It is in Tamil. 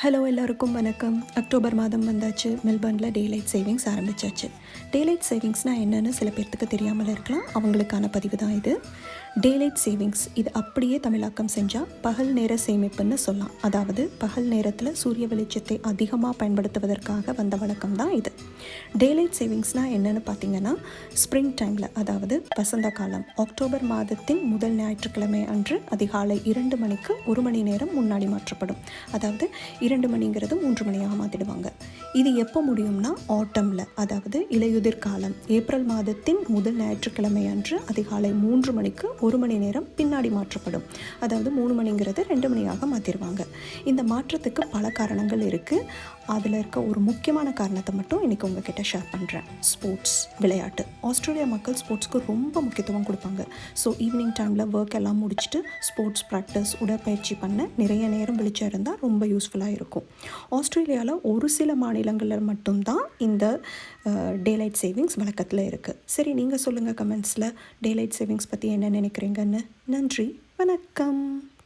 ஹலோ எல்லாருக்கும் வணக்கம். அக்டோபர் மாதம் வந்தாச்சு. மெல்பர்னில் டேலைட் சேவிங்ஸ் ஆரம்பித்தாச்சு. டேலைட் சேவிங்ஸ்னால் என்னென்னு சில பேர்த்துக்கு தெரியாமல் இருக்கலாம். அவங்களுக்கான பதிவு தான் இது. டேலைட் சேவிங்ஸ் இது அப்படியே தமிழாக்கம் செஞ்சால் பகல் நேர சேமிப்புன்னு சொல்லலாம். அதாவது பகல் நேரத்தில் சூரிய வெளிச்சத்தை அதிகமாக பயன்படுத்துவதற்காக வந்த வழக்கம் தான் இது. டேலைட் சேவிங்ஸ்னால் என்னென்னு பார்த்தீங்கன்னா, ஸ்ப்ரிங் டைமில், அதாவது வசந்த காலம், அக்டோபர் மாதத்தின் முதல் ஞாயிற்றுக்கிழமை அன்று அதிகாலை 2 மணிக்கு 1 மணி நேரம் முன்னாடி மாற்றப்படும். அதாவது 2 மணிங்கிறது 3 மணியாக மாற்றிடுவாங்க. இது எப்போ முடியும்னா ஆட்டமில், அதாவது இலையுதிர் காலம், ஏப்ரல் மாதத்தின் முதல் ஞாயிற்றுக்கிழமை அன்று அதிகாலை 3 மணிக்கு 1 மணி நேரம் பின்னாடி மாற்றப்படும். அதாவது 3 மணிங்கிறது 2 மணியாக மாற்றிடுவாங்க. இந்த மாற்றத்துக்கு பல காரணங்கள் இருக்குது. அதில் இருக்க ஒரு முக்கியமான காரணத்தை மட்டும் இன்றைக்கி உங்ககிட்ட ஷேர் பண்ணுறேன். ஸ்போர்ட்ஸ், விளையாட்டு. ஆஸ்திரேலியா மக்கள் ஸ்போர்ட்ஸ்க்கு ரொம்ப முக்கியத்துவம் கொடுப்பாங்க. ஸோ ஈவினிங் டைமில் ஒர்க் எல்லாம் முடிச்சுட்டு ஸ்போர்ட்ஸ் ப்ராக்டிஸ், உடற்பயிற்சி பண்ண நிறைய நேரம் வெளிச்சம் இருந்தால் ரொம்ப யூஸ்ஃபுல்லாக இருக்கும். ஆஸ்திரேலியாவில் ஒரு சில மாநிலங்களில் மட்டும்தான் இந்த டேலைட் சேவிங்ஸ் வழக்கத்தில் இருக்குது. சரி, நீங்கள் சொல்லுங்கள் கமெண்ட்ஸில் டேலைட் சேவிங்ஸ் பற்றி என்ன நினைக்கிறீங்கன்னு. நன்றி, வணக்கம்.